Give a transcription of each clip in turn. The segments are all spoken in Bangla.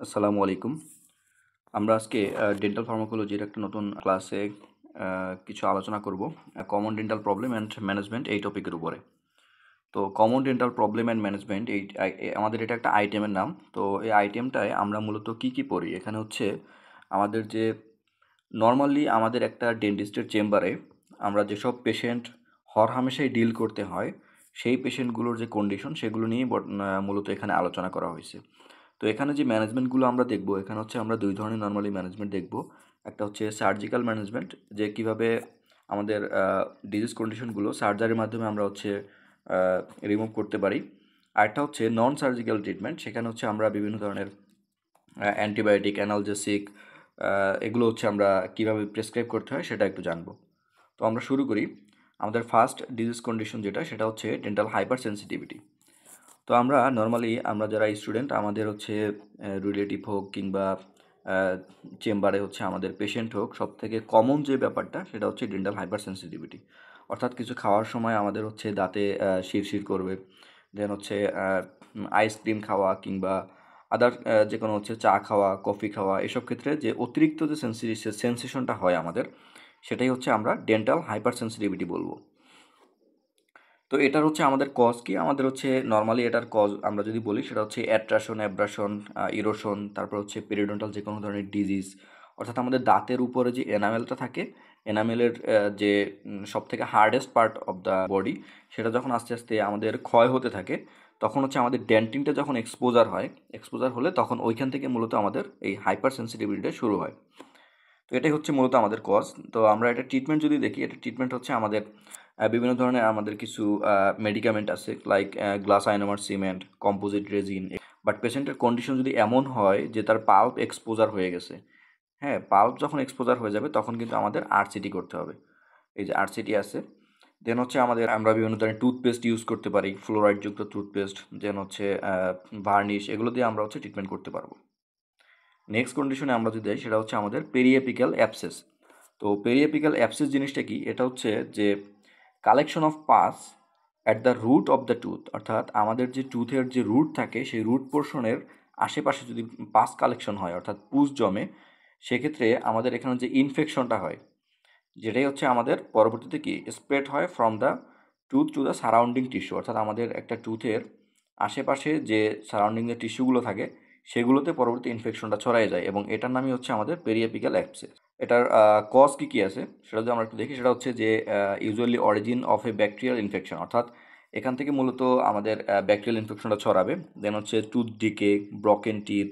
আসসালামু আলাইকুম। আমরা আজকে ডেন্টাল ফার্মাকোলজির একটা নতুন ক্লাসে কিছু আলোচনা করব। Common dental problem and management এই টপিকের উপরে। তো common dental problem and management আমাদের এটা একটা আইটেমের নাম। তো এই আইটেমটায় আমরা মূলত কী পড়ি? এখানে হচ্ছে আমাদের যে নরমালি আমাদের একটা ডেন্টিস্টের চেম্বারে আমরা যেসব পেশেন্ট হরহামেশাই ডিল করতে হয়, সেই পেশেন্টগুলোর যে কন্ডিশন সেগুলো নিয়েই মূলত এখানে আলোচনা করা হয়েছে। তো এখানে যে ম্যানেজমেন্টগুলো আমরা দেখব, এখানে হচ্ছে আমরা দুই ধরনের নর্মালি ম্যানেজমেন্ট দেখব। একটা হচ্ছে সার্জিক্যাল ম্যানেজমেন্ট, যে কিভাবে আমাদের ডিজিজ কন্ডিশনগুলো সার্জারির মাধ্যমে আমরা হচ্ছে রিমুভ করতে পারি। আরেকটা হচ্ছে নন সার্জিক্যাল ট্রিটমেন্ট, সেখানে হচ্ছে আমরা বিভিন্ন ধরনের অ্যান্টিবায়োটিক, অ্যানালজেসিক, এগুলো হচ্ছে আমরা কিভাবে প্রেসক্রাইব করতে হয় সেটা একটু জানবো। তো আমরা শুরু করি। আমাদের ফার্স্ট ডিজিজ কন্ডিশন যেটা, সেটা হচ্ছে ডেন্টাল হাইপার সেন্সিটিভিটি। তো আমরা যারা স্টুডেন্ট, আমাদের হচ্ছে রিলেটিভ হোক কিংবা চেম্বারে হচ্ছে আমাদের পেশেন্ট হোক, সব থেকে কমন যে ব্যাপারটা সেটা হচ্ছে ডেন্টাল হাইপার সেন্সিটিভিটি। অর্থাৎ কিছু খাওয়ার সময় আমাদের হচ্ছে দাঁতে শিরশির করবে, দেন হচ্ছে আইসক্রিম খাওয়া কিংবা আদার যে কোনো হচ্ছে চা খাওয়া, কফি খাওয়া, এসব ক্ষেত্রে যে অতিরিক্ত যে সেন্সেশনটা হয় আমাদের, সেটাই হচ্ছে আমরা ডেন্টাল হাইপার সেন্সিটিভিটি বলবো। তো এটার হচ্ছে আমাদের কজ কি? আমাদের হচ্ছে নর্মালি এটার কজ আমরা যদি বলি, সেটা হচ্ছে অ্যাট্রাশন, অ্যাব্রাশন, ইরোশন, তারপর হচ্ছে পেরিওডন্টাল যে কোনো ধরনের ডিজিজ। অর্থাৎ আমাদের দাঁতের উপরে যে এনামেলটা থাকে, এনামেলের যে সবথেকে hardest part of the body, সেটা যখন আস্তে আস্তে আমাদের ক্ষয় হতে থাকে, তখন হচ্ছে আমাদের ডেন্টিনটা যখন এক্সপোজার হলে তখন ওইখান থেকে মূলত আমাদের এই হাইপার সেন্সিটিভিটিটা শুরু হয়। তো এটাই হচ্ছে মূলত আমাদের কজ। তো আমরা এটা ট্রিটমেন্ট যদি দেখি, এটা ট্রিটমেন্ট হচ্ছে আমাদের বিভিন্ন ধরনের আমাদের কিছু মেডিকামেন্ট আছে, like glass ionomer cement, composite resin. But পেশেন্টের কন্ডিশন যদি এমন হয় যে তার পাল্প এক্সপোজার হয়ে গেছে, হ্যাঁ, পাল্প যখন এক্সপোজার হয়ে যাবে তখন কিন্তু আমাদের আরসিটি করতে হবে। এই যে আরসিটি আছে। দেন হচ্ছে আমরা বিভিন্ন ধরনের টুথপেস্ট ইউজ করতে পারি, ফ্লোরাইডযুক্ত টুথপেস্ট, দেন হচ্ছে ভার্নিশ, এগুলো দিয়ে আমরা হচ্ছে ট্রিটমেন্ট করতে পারবো। নেক্সট কন্ডিশনে আমরা যদি যাই, সেটা হচ্ছে আমাদের পেরিয়েপিক্যাল অ্যাবসেস। তো পেরিয়েপিক্যাল অ্যাবসেস জিনিসটা কি? এটা হচ্ছে যে collection of pus at the root of the tooth. অর্থাৎ আমাদের যে টুথের যে রুট থাকে, সেই রুট পোর্শনের আশেপাশে যদি পাস কালেকশন হয়, অর্থাৎ পুষ জমে, সেক্ষেত্রে আমাদের এখানে যে ইনফেকশনটা হয়, যেটাই হচ্ছে আমাদের পরবর্তীতে কি স্প্রেড হয় from the tooth to the surrounding tissue. অর্থাৎ আমাদের একটা টুথের আশেপাশে যে সারাউন্ডিং যে টিস্যুগুলো থাকে, সেগুলোতে পরবর্তী ইনফেকশনটা ছড়ায় যায়, এবং এটার নামই হচ্ছে আমাদের পেরিয়াপিক্যাল অ্যাবসেস। এটার কজ কী আছে সেটা যদি আমরা একটু দেখি, সেটা হচ্ছে যে usually origin of A bacterial infection. অর্থাৎ এখান থেকে মূলত আমাদের ব্যাকটেরিয়াল ইনফেকশনটা ছড়াবে। দেন হচ্ছে টুথ ডিকে, ব্রকেন টিথ,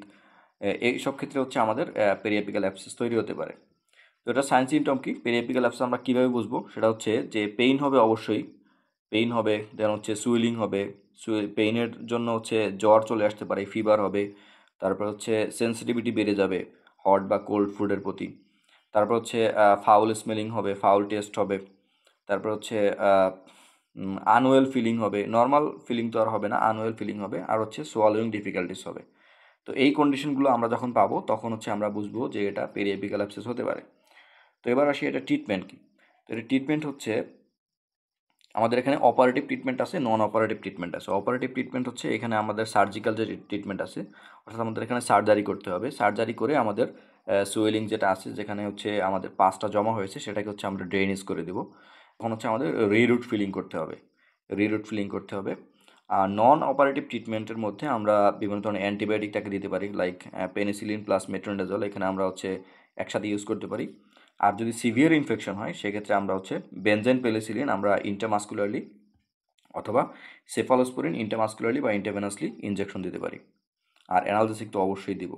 এইসব ক্ষেত্রে হচ্ছে আমাদের পেরিয়াপিক্যাল অ্যাবসেস তৈরি হতে পারে। তো এটা সাইন সিমটম কি? পেরিয়াপিক্যাল অ্যাবসেস আমরা কীভাবে বুঝবো? সেটা হচ্ছে যে পেইন হবে, অবশ্যই পেইন হবে, দেন হচ্ছে সুইলিং হবে, পেইনের জন্য হচ্ছে জ্বর চলে আসতে পারে, ফিভার হবে, তারপর হচ্ছে সেন্সিটিভিটি বেড়ে যাবে হট বা কোল্ড ফুডের প্রতি, তারপর হচ্ছে ফাউল স্মেলিং হবে, ফাউল টেস্ট হবে, তারপর হচ্ছে আনওয়েল ফিলিং হবে, নর্মাল ফিলিং তো আর হবে না, আনওয়েল ফিলিং হবে, আর হচ্ছে সোয়ালোয়িং ডিফিকাল্টিস হবে। তো এই কন্ডিশনগুলো আমরা যখন পাবো, তখন হচ্ছে আমরা বুঝবো যে এটা পেরিয়াপিক্যাল অ্যাবসেস হতে পারে। তো এবার আসি এটা ট্রিটমেন্ট কি। তো এটা ট্রিটমেন্ট হচ্ছে আমাদের এখানে অপারেটিভ ট্রিটমেন্ট আছে, নন অপারেটিভ ট্রিটমেন্ট আছে। অপারেটিভ ট্রিটমেন্ট হচ্ছে এখানে আমাদের সার্জিক্যাল যে ট্রিটমেন্ট আছে, অর্থাৎ আমাদের এখানে সার্জারি করতে হবে। সার্জারি করে আমাদের সুয়েলিং যেটা আছে, যেখানে হচ্ছে আমাদের পাসটা জমা হয়েছে, সেটাকে হচ্ছে আমরা ড্রেনেজ করে দেবো। তখন হচ্ছে আমাদের রিরুট ফিলিং করতে হবে, রিরুট ফিলিং করতে হবে। আর নন অপারেটিভ ট্রিটমেন্টের মধ্যে আমরা বিভিন্ন ধরনের অ্যান্টিবায়োটিকটাকে দিতে পারি, লাইক পেনিসিলিন প্লাস মেট্রোনিডাজল, এখানে আমরা হচ্ছে একসাথে ইউজ করতে পারি। আর যদি সিভিয়ার ইনফেকশন হয়, সেক্ষেত্রে আমরা হচ্ছে বেনজেন পেনিসিলিন আমরা ইন্টারমাস্কুলারলি, অথবা সেফালোস্পোরিন ইন্টারমাস্কুলারলি বা ইন্টারভেনাসলি ইনজেকশন দিতে পারি। আর অ্যানালজেসিক তো অবশ্যই দিব।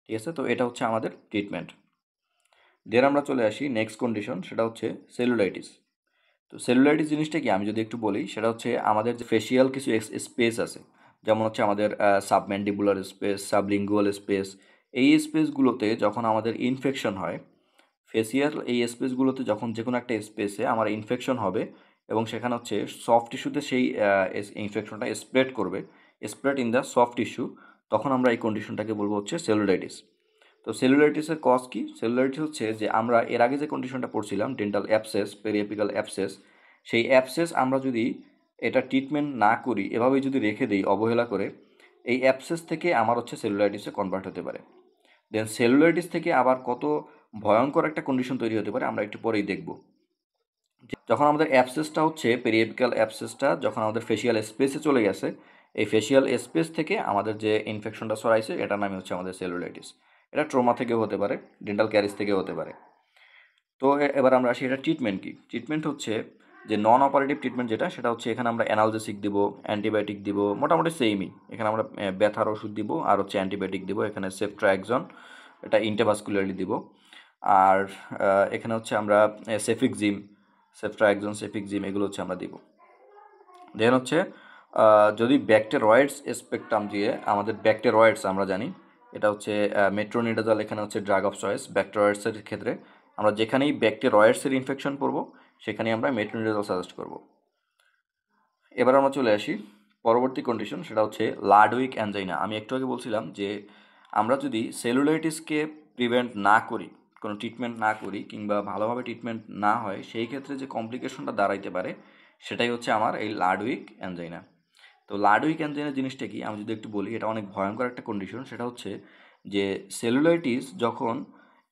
ঠিক আছে, তো এটা হচ্ছে আমাদের ট্রিটমেন্ট। দেন আমরা চলে আসি নেক্সট কন্ডিশন, সেটা হচ্ছে সেলুলাইটিস। তো সেলুলাইটিস জিনিসটা কি আমি যদি একটু বলি, সেটা হচ্ছে আমাদের যে ফেসিয়াল কিছু স্পেস আছে, যেমন হচ্ছে আমাদের সাবম্যান্ডিবুলার স্পেস, সাবলিঙ্গুয়াল স্পেস, এই স্পেসগুলোতে যখন আমাদের ইনফেকশন হয়, ফেসিয়াল এই স্পেসগুলোতে যখন যে কোনো একটা স্পেসে আমার ইনফেকশন হবে, এবং সেখানে হচ্ছে সফট টিস্যুতে সেই ইনফেকশনটা স্প্রেড করবে, spread in the soft tissue, তখন আমরা এই কন্ডিশনটাকে বলবো হচ্ছে সেলুলাইটিস। তো সেলুলাইটিসের কজ কি? সেলুলাইটিস হচ্ছে যে আমরা এর আগে যে কন্ডিশনটা পড়ছিলাম, ডেন্টাল অ্যাবসেস, পেরিয়াপিক্যাল অ্যাবসেস, সেই অ্যাবসেস আমরা যদি এটা ট্রিটমেন্ট না করি, এভাবেই যদি রেখে দিই অবহেলা করে, এই অ্যাবসেস থেকে আমার হচ্ছে সেলুলাইটিসে কনভার্ট হতে পারে। দেন সেলুলাইটিস থেকে আবার কত ভয়ঙ্কর একটা কন্ডিশন তৈরি হতে পারে আমরা একটু পরেই দেখব। যখন আমাদের অ্যাবসেসটা হচ্ছে পেরিয়েপিক্যাল অ্যাবসেসটা যখন আমাদের ফেসিয়াল স্পেসে চলে গেছে, এই ফেসিয়াল স্পেস থেকে আমাদের যে ইনফেকশনটা ছড়াইছে এটার নামই হচ্ছে আমাদের সেলুলাইটিস। এটা ট্রমা থেকেও হতে পারে, ডেন্টাল ক্যারিজ থেকেও হতে পারে। তো এবার আমরা আসি এটা ট্রিটমেন্ট কি। ট্রিটমেন্ট হচ্ছে যে নন অপারেটিভ ট্রিটমেন্ট যেটা, সেটা হচ্ছে এখানে আমরা অ্যানালজেসিক দিব, অ্যান্টিবায়োটিক দিব, মোটামুটি সেমই। এখানে আমরা ব্যথার ওষুধ দিব আর হচ্ছে অ্যান্টিবায়োটিক দিব। এখানে সেফট্রাএক্সন, এটা ইন্টাভাস্কুলারলি দিব। আর এখানে হচ্ছে আমরা সেফিক্সিম, সেফট্রাএক্সন, সেফিক্সিম এগুলো হচ্ছে আমরা দিব। দেন হচ্ছে যদি ব্যাকটেরয়েডস স্পেকট্রাম দিয়ে আমাদের ব্যাকটেরয়েডস আমরা জানি এটা হচ্ছে মেট্রোনিডাজল, এখানে হচ্ছে ড্রাগ অফ চয়েস। ব্যাকটেরয়েডসের ক্ষেত্রে আমরা যেখানেই ব্যাকটেরয়েডসের ইনফেকশন পড়বো সেখানেই আমরা মেট্রোনিডাজল সাজেস্ট করব। এবার আমরা চলে আসি পরবর্তী কন্ডিশন, সেটা হচ্ছে লাডউইক অ্যাঞ্জাইনা। আমি একটু আগে বলছিলাম যে আমরা যদি সেলুলাইটিসকে প্রিভেন্ট না করি, কোনো ট্রিটমেন্ট না করি কিংবা ভালোভাবে ট্রিটমেন্ট না হয়, সেই ক্ষেত্রে যে কমপ্লিকেশনটা দাঁড়াইতে পারে সেটাই হচ্ছে আমার এই লাডউইক অ্যাঞ্জাইনা। তো লাডউইক অ্যাঞ্জাইনা জিনিসটা কি আমি যদি একটু বলি, এটা অনেক ভয়ঙ্কর একটা কন্ডিশন। সেটা হচ্ছে যে সেলুলাইটিস যখন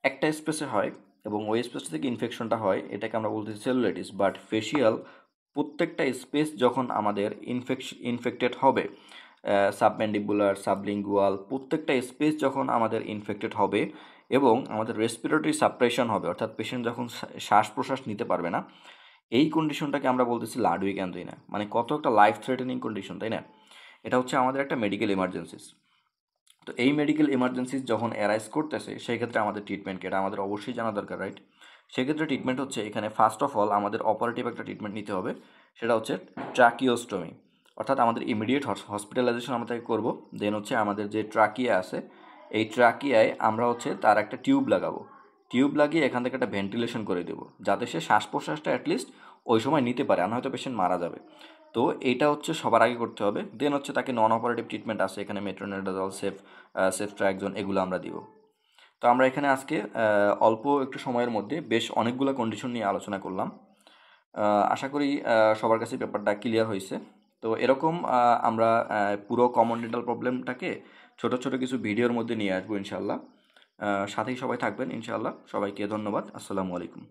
একটা স্পেসে হয় এবং ওই স্পেস থেকে ইনফেকশনটা হয় এটাকে আমরা বলতেছি সেলুলাইটিস। বাট ফেসিয়াল প্রত্যেকটা স্পেস যখন আমাদের ইনফেক্টেড হবে, সাবম্যান্ডিবুলার, সাবলিঙ্গুয়াল, প্রত্যেকটা স্পেস যখন আমাদের ইনফেক্টেড হবে এবং আমাদের রেসপিরেটরি সাপ্রেশন হবে, অর্থাৎ পেশেন্ট যখন শ্বাস প্রশ্বাস নিতে পারবে না, এই কন্ডিশনটাকে আমরা বলতেছি লাডউইক অ্যাঞ্জাইনা। মানে কত একটা লাইফ থ্রেটেনিং কন্ডিশন, তাই না? এটা হচ্ছে আমাদের একটা মেডিকেল এমার্জেন্সিস। তো এই মেডিকেল এমার্জেন্সিস যখন অ্যারাইজ করতেছে সেই ক্ষেত্রে আমাদের ট্রিটমেন্টকে এটা আমাদের অবশ্যই জানা দরকার, রাইট? সেক্ষেত্রে ট্রিটমেন্ট হচ্ছে এখানে ফার্স্ট অফ অল আমাদের অপারেটিভ একটা ট্রিটমেন্ট নিতে হবে, সেটা হচ্ছে ট্রাকিওস্টমি। অর্থাৎ আমাদের ইমিডিয়েট হসপিটালাইজেশন আমরা তাকে করবো। দেন হচ্ছে আমাদের যে ট্রাকিয়া আছে এই ট্রাকিয়ায় আমরা হচ্ছে তার একটা টিউব লাগাবো। টিউব লাগিয়ে এখান থেকে একটা ভেন্টিলেশন করে দেবো যাতে সে শ্বাস প্রশ্বাসটা অ্যাটলিস্ট ওই সময় নিতে পারে, আর নয়তো পেশেন্ট মারা যাবে। তো এইটা হচ্ছে সবার আগে করতে হবে। দেন হচ্ছে তাকে নন অপারেটিভ ট্রিটমেন্ট আছে, এখানে মেট্রোনিডাজল, সেফট্রাএক্সন এগুলো আমরা দিব। তো আমরা এখানে আজকে অল্প একটু সময়ের মধ্যে বেশ অনেকগুলো কন্ডিশন নিয়ে আলোচনা করলাম। আশা করি সবার কাছে ব্যাপারটা ক্লিয়ার হয়েছে। তো এরকম আমরা পুরো কমন ডেন্টাল প্রবলেমটাকে ছোট ছোট কিছু ভিডিওর মধ্যে নিয়ে আসবো ইনশাল্লাহ। সাথেই সবাই থাকবেন ইনশাল্লাহ। সবাইকে ধন্যবাদ। আসসালামু আলাইকুম।